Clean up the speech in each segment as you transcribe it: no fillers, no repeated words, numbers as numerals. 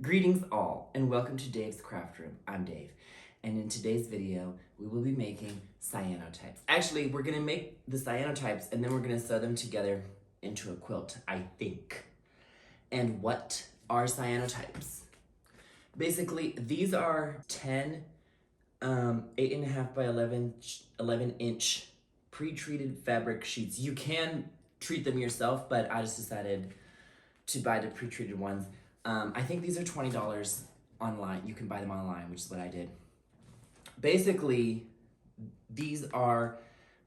Greetings all, and welcome to Dave's Craft Room. I'm Dave, and in today's video, we will be making cyanotypes. Actually, we're gonna make the cyanotypes and then we're gonna sew them together into a quilt, I think. And what are cyanotypes? Basically, these are 10 8.5 by 11 inch pre-treated fabric sheets. You can treat them yourself, but I just decided to buy the pre-treated ones. I think these are $20 online. You can buy them online, which is what I did. Basically, these are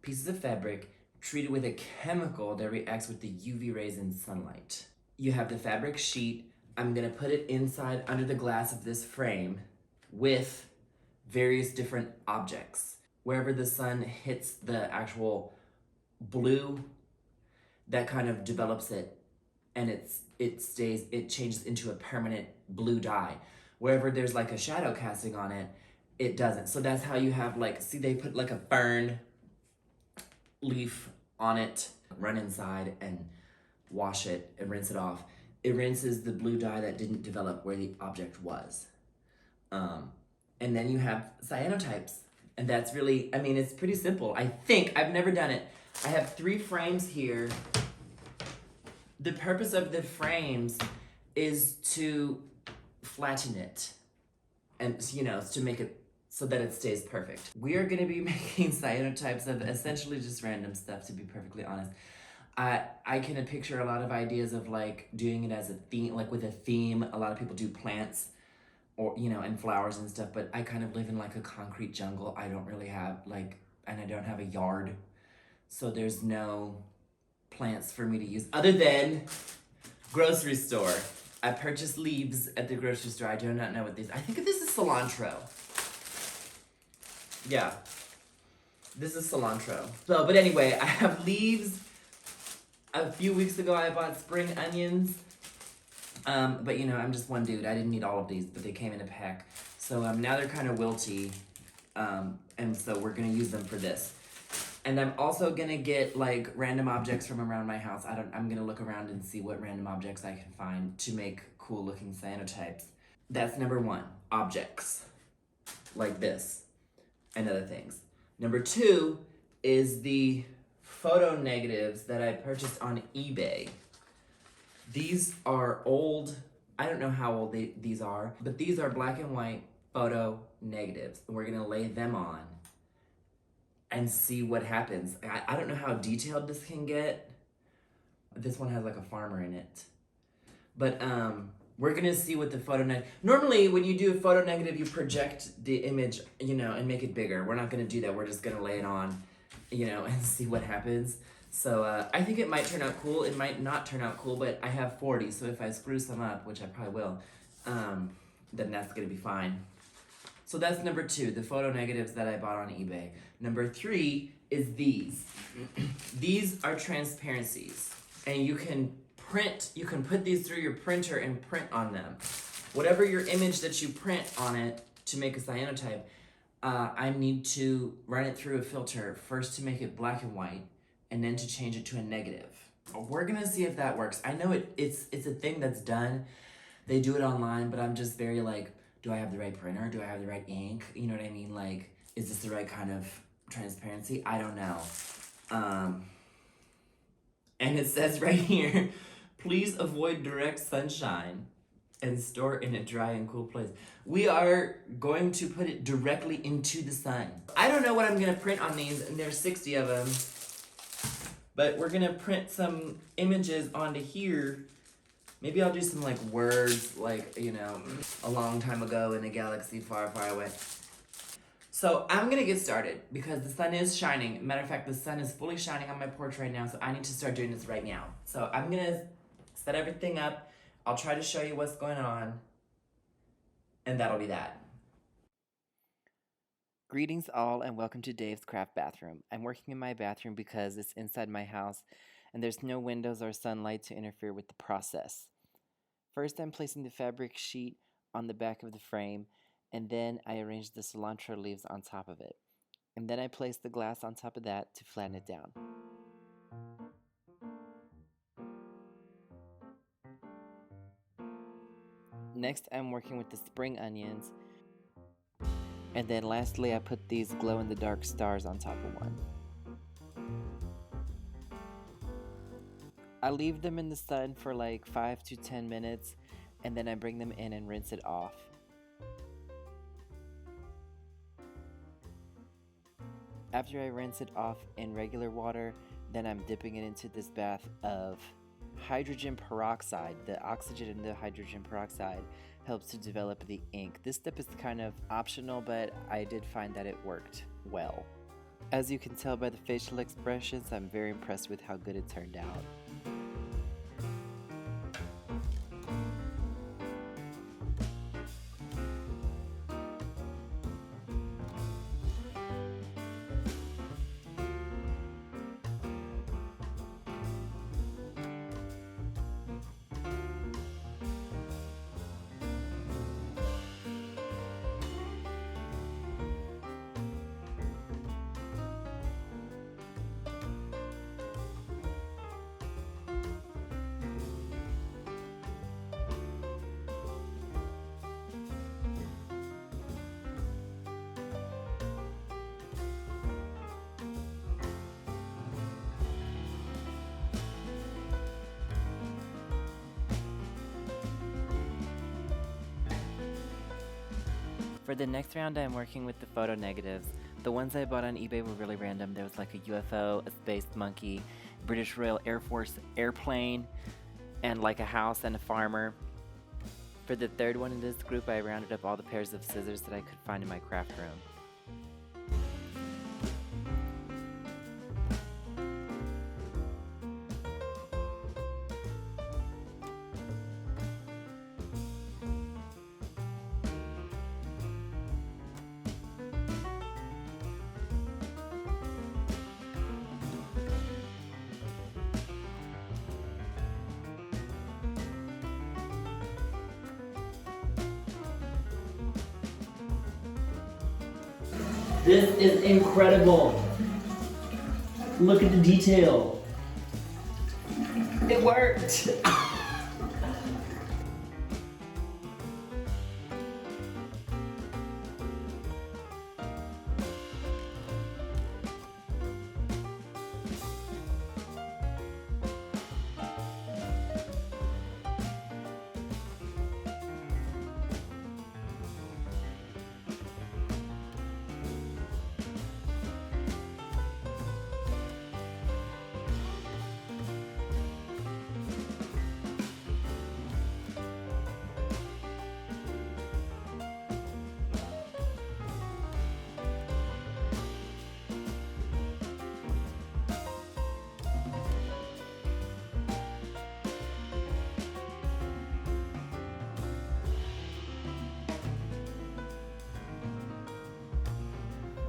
pieces of fabric treated with a chemical that reacts with the UV rays in sunlight. You have the fabric sheet. I'm gonna put it inside under the glass of this frame with various different objects. Wherever the sun hits the actual blue, that kind of develops it, and it changes into a permanent blue dye. Wherever there's like a shadow casting on it, it doesn't. So that's how you have like, see they put like a fern leaf on it, run inside and wash it and rinse it off. It rinses the blue dye that didn't develop where the object was. And then you have cyanotypes. And that's really, I mean, it's pretty simple. I think, I've never done it. I have 3 frames here. The purpose of the frames is to flatten it and, you know, to make it so that it stays perfect. We are gonna be making cyanotypes of essentially just random stuff, to be perfectly honest. I can picture a lot of ideas of like doing it as a theme, like with a theme. A lot of people do plants or, you know, and flowers and stuff, but I kind of live in like a concrete jungle. I don't really have like, and I don't have a yard. So there's no plants for me to use other than grocery store. I purchased leaves at the grocery store. I do not know what these, I think this is cilantro. Yeah, this is cilantro. So, but anyway, I have leaves. A few weeks ago, I bought spring onions. But you know, I'm just one dude. I didn't need all of these, but they came in a pack. So now they're kind of wilty. And so we're gonna use them for this. And I'm also gonna get like random objects from around my house. I'm gonna look around and see what random objects I can find to make cool looking cyanotypes. That's number 1, objects. Like this and other things. Number 2 is the photo negatives that I purchased on eBay. These are old, I don't know how old these are, but these are black and white photo negatives. And we're gonna lay them on and see what happens. I don't know how detailed this can get. This one has like a farmer in it. But we're gonna see what the photo negative, normally when you do a photo negative, you project the image, you know, and make it bigger. We're not gonna do that. We're just gonna lay it on, you know, and see what happens. So I think it might turn out cool. It might not turn out cool, but I have 40, so if I screw some up, which I probably will, then that's gonna be fine. So that's number 2, the photo negatives that I bought on eBay. Number 3 is these. These are transparencies, and you can put these through your printer and print on them. Whatever your image that you print on it to make a cyanotype, I need to run it through a filter first to make it black and white, and then to change it to a negative. We're gonna see if that works. I know it's a thing that's done. They do it online, but I'm just very like, do I have the right printer? Do I have the right ink? You know what I mean? Like, is this the right kind of transparency? I don't know. And it says right here, please avoid direct sunshine and store in a dry and cool place. We are going to put it directly into the sun. I don't know what I'm gonna print on these, and there's 60 of them, but we're gonna print some images onto here. Maybe I'll do some like words, like, you know, a long time ago in a galaxy far, far away. So I'm gonna get started because the sun is shining. Matter of fact, the sun is fully shining on my porch right now, so I need to start doing this right now. So I'm gonna set everything up. I'll try to show you what's going on, and that'll be that. Greetings all, and welcome to Dave's Craft Bathroom. I'm working in my bathroom because it's inside my house, and there's no windows or sunlight to interfere with the process. First, I'm placing the fabric sheet on the back of the frame, and then I arrange the cilantro leaves on top of it. And then I place the glass on top of that to flatten it down. Next, I'm working with the spring onions. And then lastly, I put these glow-in-the-dark stars on top of one. I leave them in the sun for like 5 to 10 minutes, and then I bring them in and rinse it off. After I rinse it off in regular water, then I'm dipping it into this bath of hydrogen peroxide. The oxygen in the hydrogen peroxide helps to develop the ink. This step is kind of optional, but I did find that it worked well. As you can tell by the facial expressions, I'm very impressed with how good it turned out. For the next round, I'm working with the photo negatives. The ones I bought on eBay were really random. There was like a UFO, a space monkey, British Royal Air Force airplane, and like a house and a farmer. For the third one in this group, I rounded up all the pairs of scissors that I could find in my craft room. This is incredible. Look at the detail. It worked.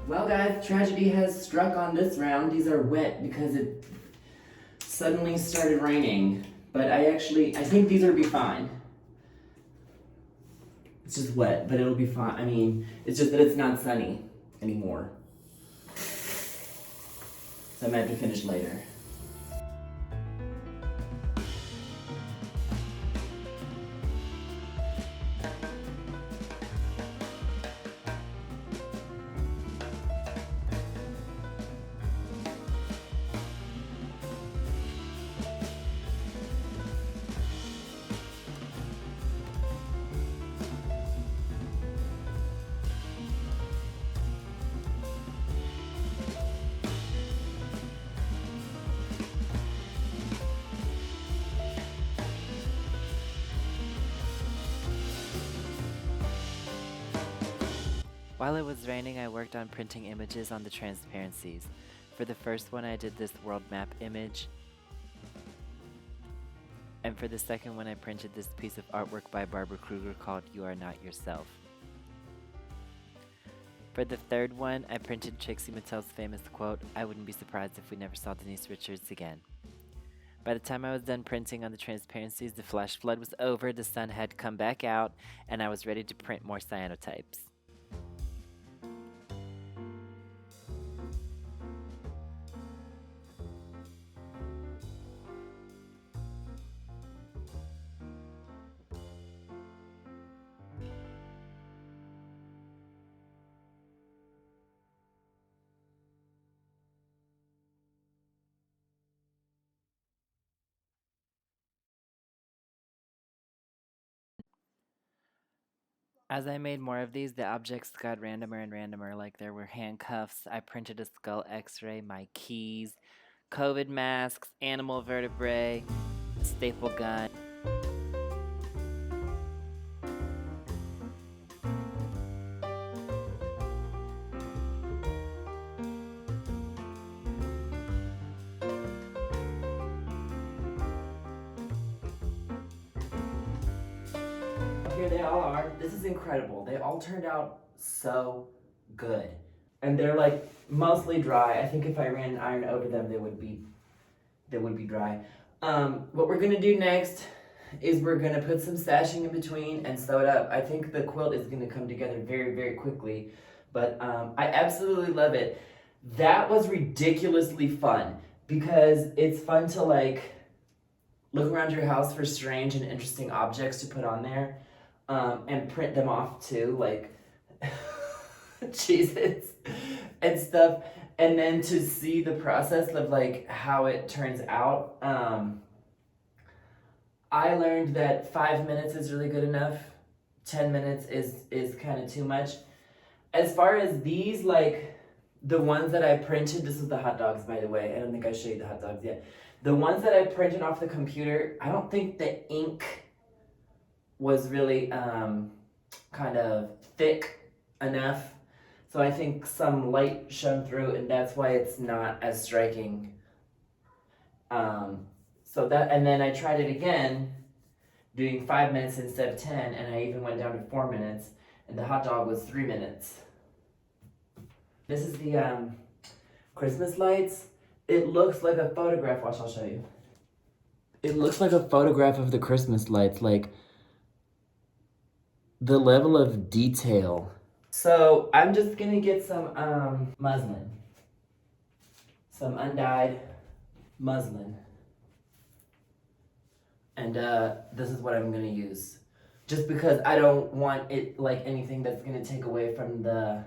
Well guys, tragedy has struck on this round. These are wet because it suddenly started raining. But I think these will be fine. It's just wet, but it'll be fine. I mean, it's just that it's not sunny anymore. So I might have to finish later. While it was raining, I worked on printing images on the Transparencies. For the first one, I did this world map image. And for the second one, I printed this piece of artwork by Barbara Kruger called You Are Not Yourself. For the third one, I printed Trixie Mattel's famous quote, "I wouldn't be surprised if we never saw Denise Richards again." By the time I was done printing on the Transparencies, the flash flood was over, the sun had come back out, and I was ready to print more cyanotypes. As I made more of these, the objects got randomer and randomer. Like there were handcuffs, I printed a skull x-ray, my keys, COVID masks, animal vertebrae, staple gun. Here they all are. This is incredible. They all turned out so good. And they're like mostly dry. I think if I ran an iron over them, they would be dry. What we're gonna do next is we're gonna put some stashing in between and sew it up. I think the quilt is gonna come together very, very quickly, but I absolutely love it. That was ridiculously fun because it's fun to like look around your house for strange and interesting objects to put on there, and print them off too, like cheeses and stuff. And then to see the process of like how it turns out. I learned that 5 minutes is really good enough. 10 minutes is kind of too much. As far as these, like the ones that I printed, this is the hot dogs, by the way. I don't think I showed you the hot dogs yet. The ones that I printed off the computer, I don't think the ink was really kind of thick enough. So I think some light shone through, and that's why it's not as striking. So that, and then I tried it again, doing 5 minutes instead of 10, and I even went down to 4 minutes, and the hot dog was 3 minutes. This is the Christmas lights. It looks like a photograph. Watch, I'll show you. It looks like a photograph of the Christmas lights, like the level of detail. So I'm just gonna get some muslin, some undyed muslin, and this is what I'm gonna use. Just because I don't want it like anything that's gonna take away from the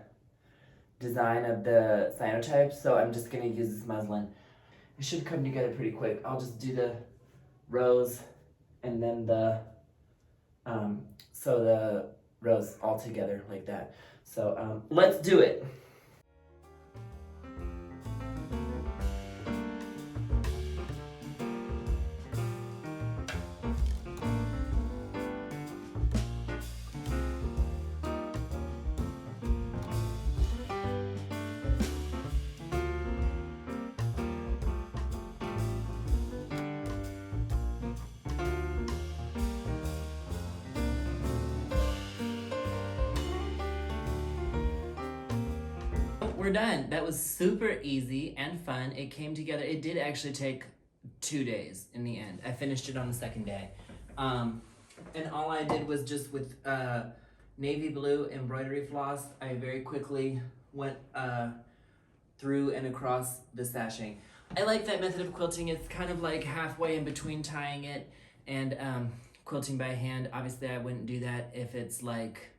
design of the cyanotype, so I'm just gonna use this muslin. It should come together pretty quick. I'll just do the rows and then the sew the rows all together like that. So let's do it. We're done. That was super easy and fun. It came together. It did actually take 2 days in the end. I finished it on the second day. And all I did was just with navy blue embroidery floss, I very quickly went through and across the sashing. I like that method of quilting. It's kind of like halfway in between tying it and quilting by hand. Obviously, I wouldn't do that if it's like,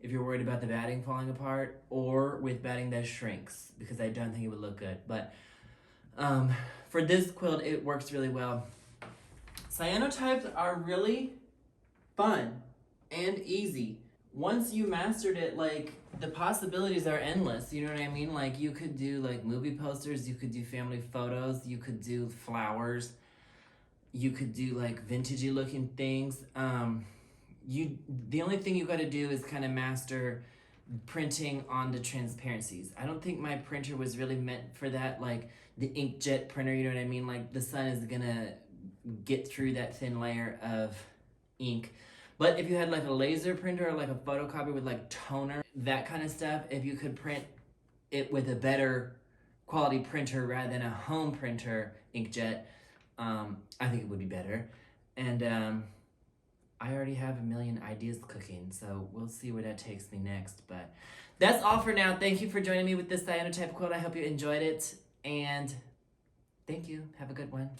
if you're worried about the batting falling apart, or with batting that shrinks, because I don't think it would look good. But for this quilt, it works really well. Cyanotypes are really fun and easy. Once you mastered it, like, the possibilities are endless, you know what I mean? Like, you could do like movie posters, you could do family photos, you could do flowers, you could do like vintagey looking things. The only thing you got to do is kind of master printing on the transparencies. I don't think my printer was really meant for that, like the inkjet printer, you know what I mean? Like the sun is gonna get through that thin layer of ink. But if you had like a laser printer or like a photocopier with like toner, that kind of stuff, if you could print it with a better quality printer rather than a home printer inkjet, I think it would be better. And I already have a million ideas cooking, so we'll see where that takes me next. But that's all for now. Thank you for joining me with this cyanotype quilt. I hope you enjoyed it, and thank you. Have a good one.